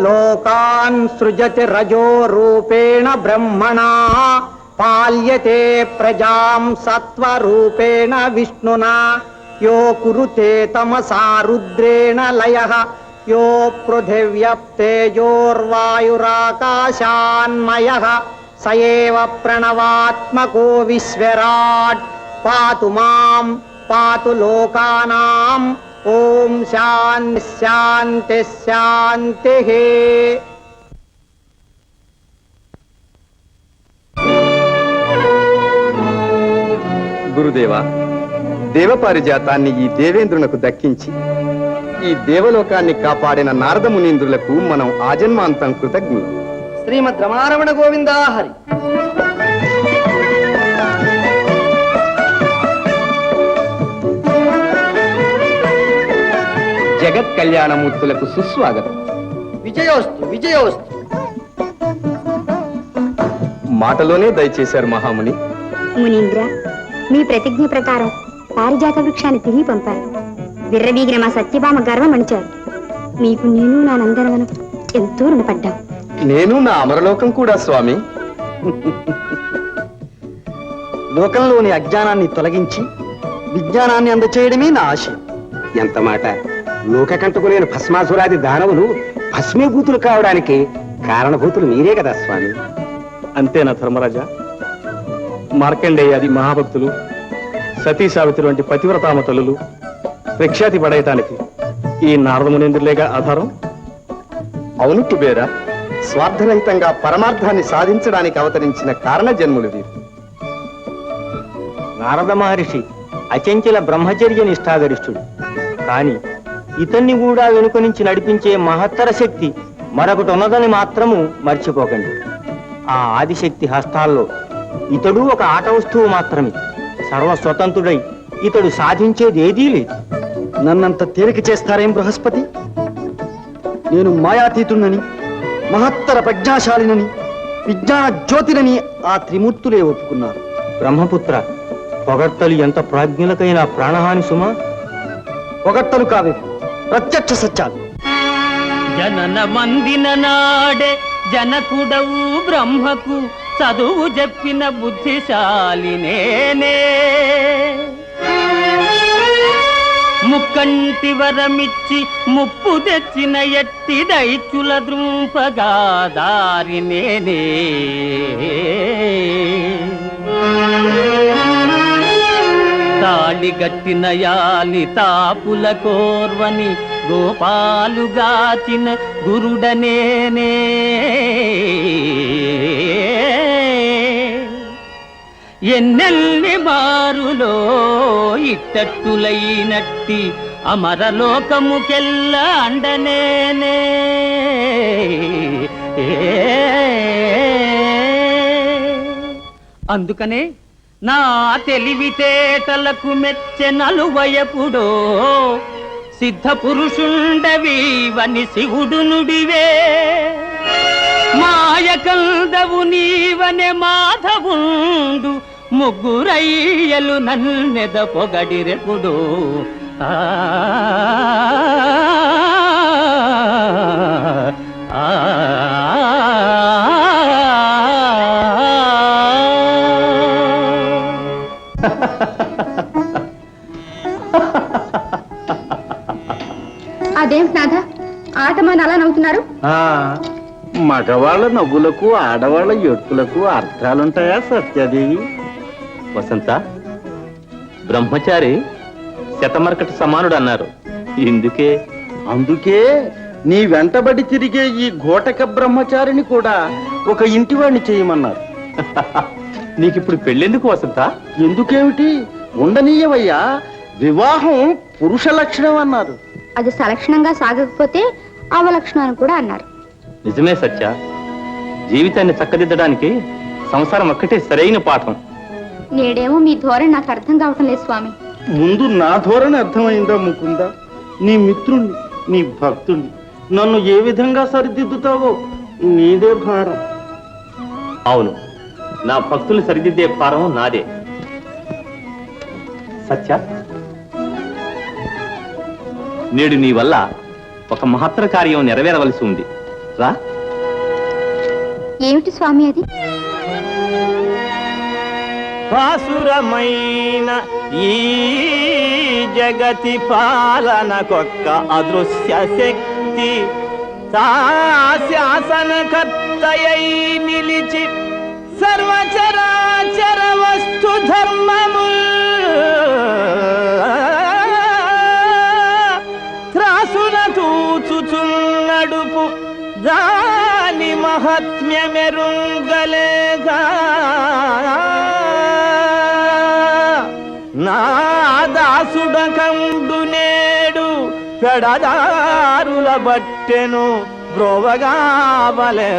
లోకాన్ సృజతి రజో రూపేణ బ్రహ్మణా పాల్యతే ప్రజాం సత్వరూపేణ విష్ణునా యో కురుతే తమసా రుద్రేణ లయః యో పృథివ్యప్తేజోర్వాయురాకాశాన్మయః స ఏవ ప్రణవాత్మకో విశ్వరాట్ పాతు మాం పాతు లోకానాం. ఓం శాంతి శాంతి శాంతి. గురుదేవా, దేవపారిజాతాన్ని ఈ దేవేంద్రునకు దక్కించి ఈ దేవలోకాన్ని కాపాడిన నారద మునీంద్రులకు మనం ఆజన్మాంతం కృతజ్ఞులు. శ్రీమద్ రమారమణ గోవిందా హరి. జగత్ కళ్యాణమూర్తులకు సుస్వాగతం. విజయోస్తు విజయోస్తు. మాటలోనే దయచేశారు మహాముని. మునీంద్ర, మీ ప్రతిజ్ఞ ప్రకారం పారిజాత వృక్షాన్ని తిరిగి పంపారు. విర్రవీగిన మా సత్యభామ గర్వం అణిచారు. మీకు నేను నా నందనవనం ఎంతో రుణపడ్డాం. నేను నా అమరలోకం కూడా స్వామి. లోకంలోని అజ్ఞానాన్ని తొలగించి విజ్ఞానాన్ని అందచేయడమే నా ఆశయం. ఎంత మాట! లోకకంటకు నేను భస్మాసురాది దానవులు భస్మీభూతులు కావడానికి కారణభూతులు మీరే కదా స్వామి. అంతేనా ధర్మరాజా? మార్కండేయాది మహాభక్తులు, సతీ సావిత్రి వంటి పతివ్రతామ తల్లులు ప్రఖ్యాతి పడేయటానికి ఈ నారదమునేంద్రులేగా ఆధారం. అవును కుబేరా, స్వార్థరహితంగా పరమార్థాన్ని సాధించడానికి అవతరించిన కారణ జన్ములు వీరు. నారద మహర్షి అచంచల బ్రహ్మచర్య నిష్ఠాగరిష్ఠుడు. కాని ఇతన్ని కూడా వెనుక నుంచి నడిపించే మహత్తర శక్తి మరొకటి ఉన్నదని మాత్రము మర్చిపోకండి. ఆ ఆదిశక్తి హస్తాల్లో ఇతడు ఒక ఆట వస్తువు మాత్రమే. సర్వస్వతంత్రుడై ఇతడు సాధించేది ఏదీ లేదు. నన్నంత తేలిక చేస్తారేం బృహస్పతి? నేను మాయాతీతుణ్ణని, మహత్తర ప్రజ్ఞాశాలినని, విజ్ఞాన జ్యోతినని ఆ త్రిమూర్తులే ఒప్పుకున్నారు. బ్రహ్మపుత్ర, పొగడ్తలు ఎంత ప్రాజ్ఞులకైనా ప్రాణహాని సుమా. పొగడ్తలు కావే, ప్రత్యక్ష సత్యాలు. జనన మందిన నాడే జనకుడవు బ్రహ్మకు చదువు చెప్పిన బుద్ధిశాలి నేనే. ముక్కంటి వరమిచ్చి ముప్పు తెచ్చిన ఎట్టి దైత్యుల ద్రుంపగా దారి నేనే. తాళి గట్టిన యాలి తాపుల కోర్వని గోపాలుగాచిన గురుడనేనే. ఎన్నెల్ని మారులో ఇట్టట్టులైనట్టి అమరలోకముకెల్ల అండనేనే. అందుకనే నా తెలివితేటలకు మెచ్చెనలువయపుడో సిద్ధ పురుషుండవీవని శివుడు నుడివే. మాయకందవు నీవనే మాధవుండు ముగ్గురయ్యలు నన్నెద పొగడిరెపుడు. ఆ అదేమిటి నాథ, ఆటమాని అలా నవ్వుతున్నారు? మగవాళ్ళ నవ్వులకు ఆడవాళ్ళ ఏడ్పులకు అర్థాలుంటాయా సత్యాదేవి? వసంత, బ్రహ్మచారి శతమర్కట సమానుడు అన్నారు. అందుకే నీ వెంటబడి తిరిగే ఈ ఘోటక బ్రహ్మచారిని కూడా ఒక ఇంటివాడిని చేయమన్నారు. నీకిప్పుడు పెళ్ళెందుకు వసంత? ఎందుకేమిటి, ఉండనీయవయ్యా. వివాహం పురుష లక్షణం అన్నారు. అది సలక్షణంగా సాగకపోతే అవలక్షణం అని కూడా అన్నారు. నిజమే సత్య, జీవితాన్ని చక్కదిద్దడానికి సంసారం ఒక్కటే సరైన పాఠం. నేడేమో మీ ధోరణి నాకు అర్థం కావటం లేదు స్వామి. ముందు నా ధోరణి అర్థమైందా ముకుందా? నీ మిత్రుణ్ణి, నీ భక్తుణ్ణి నన్ను ఏ విధంగా సరిదిద్దుతావో నీదే భారం. అవును, నా భక్తులు సరిదిద్దే భారం నాదే. సత్య, నేడు నీ వల్ల ఒక మహత్తర కార్యం నెరవేరవలసి ఉంది. రా. ఏమిటి స్వామి అది? భాసురమైన ఈ జగతి పాలనకొక్క అదృశ్య శక్తి శాసనకర్తయై నిలిచి సర్వచరాచర వస్తు ధర్మము త్రాసున తూచుచున్నడుపు దాని మహాత్మ్యమెరుంగలేగా నా దాసుడకండు నేడు పెడదారుల బట్టెను బ్రోవగావలే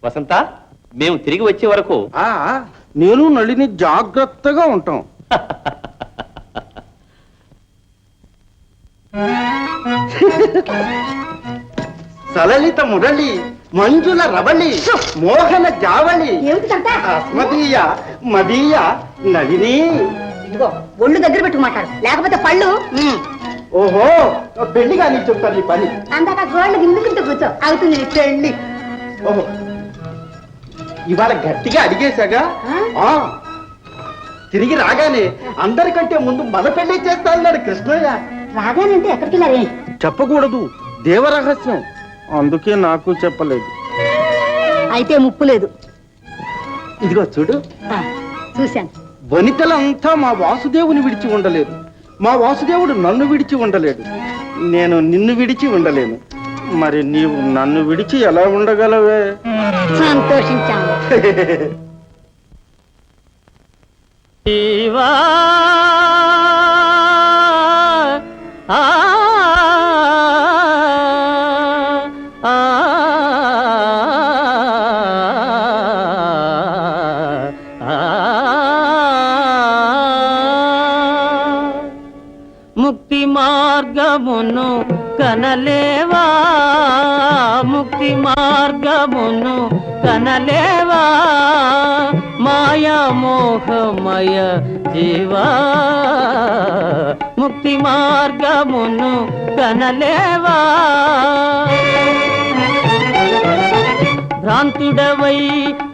వసంత, మేము తిరిగి వచ్చే వరకు ఆ నేను నళిని జాగ్రత్తగా ఉంటాం. సలలిత మురళి, మంజుల రవళి, మోహన జావళి, అస్మదీయ మదీయ నళిని. ఇదిగో ఒళ్ళు దగ్గర పెట్టు మాట్లాడు, లేకపోతే పళ్ళు. ఓహో, పెళ్లిగా నీకు చెప్తాను ఈ పని. అందాక గోళ్ళు గిందుకుంటూ కూర్చో, అవుతుంది నీ పెళ్లి. ఓహో, ఇవాళ గట్టిగా అడిగేశాగా. ఆ తిరిగి రాగానే అందరికంటే ముందు మన పెళ్లి చేస్తా అన్నాడు కృష్ణయ్య. రాగానంటే ఎక్కడికి వెళ్ళారే? చెప్పకూడదు, దేవరహస్యం. అందుకే నాకు చెప్పలేదు. అయితే ముప్పు లేదు. ఇదిగో చూడు, చూశాను. వనితలంతా మా వాసుదేవుని విడిచి ఉండలేదు, మా వాసుదేవుడు నన్ను విడిచి ఉండలేడు, నేను నిన్ను విడిచి ఉండలేను. మరి నీవు నన్ను విడిచి ఎలా ఉండగలవే? సంతోషించాను. జీవా ముక్తి మార్గమును కనలేవా, ముక్తి మార్గమును కనలేవా, మాయా మోహమయ జీవా, ముక్తి మార్గమును కనలేవా. భ్రాంతుడవై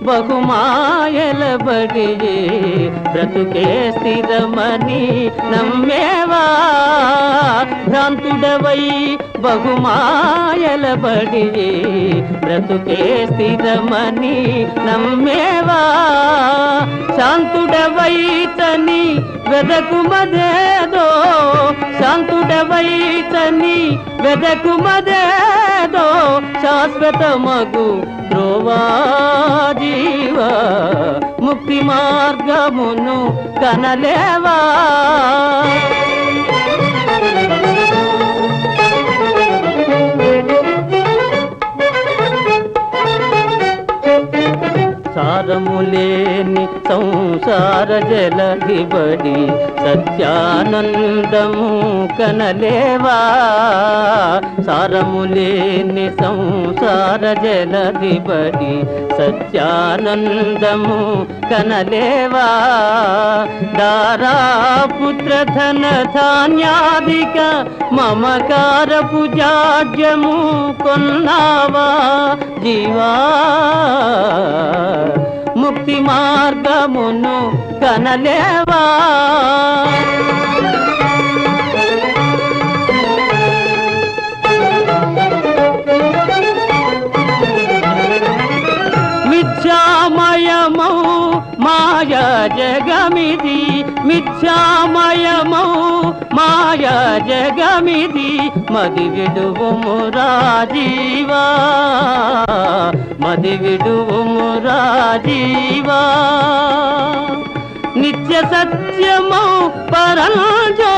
బహుమాయలబడి బ్రతుకే స్థిరమని నమ్మేవా, భ్రాంతుడవై బహుమాయలబడి బ్రతుకే స్థిరమని నమ్మేవా, శాంతుడవై తని వెదకుమదేదో, శాంతుడవై తని వెదకుమదేదో, శాశ్వతమగు ధ్రువా జీవా, ముక్తి మార్గమును కనలేవా. సారములేని సంసార జలధిబడి సత్యానందము కనలేవా, సారములేని సంసార జలధిబడి సత్యానందము కనలేవా, దారా పుత్ర ధన ధాన్యాదిక మమకారపు జాడ్యము కొన్నావా జీవా, ముక్తి మార్గమును కనలేవా. మిథ్యామయమౌ మాయా జగమిది, మిథ్యామయమౌ మాయా జగమిది, మది విడువుము రాజీవా, మది విడువుము రాజీవా, నిత్య నిత్య సత్యమౌ పరంజ్యోతిగని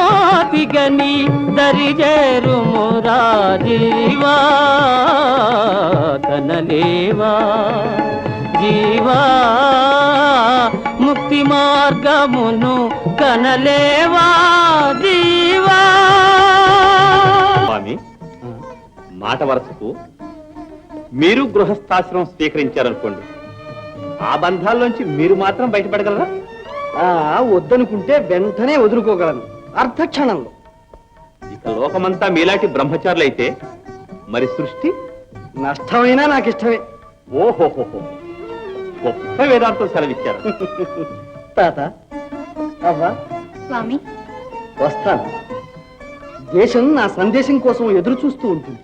దరిజేరుమురా జీవా కనలేవా జీవా ముక్తి మార్గమును కనలేవా జీవా. స్వామి, మాట వరుసకు మీరు గృహస్థాశ్రమం స్వీకరించారనుకోండి, ఆ బంధాల్లోంచి మీరు మాత్రం బయటపడగలరా? వద్దనుకుంటే వెంటనే వదులుకోగలను అర్ధక్షణంలో. ఇక లోకమంతా మీలాంటి బ్రహ్మచారులైతే మరి సృష్టి నష్టమైనా నాకు ఇష్టమే. ఓహోహోహో, గొప్ప వేదాంతం సెలవిచ్చారు. తాత, అవ్వ, స్వామి వస్తాను. దేశం నా సందేశం కోసం ఎదురు చూస్తూ ఉంటుంది.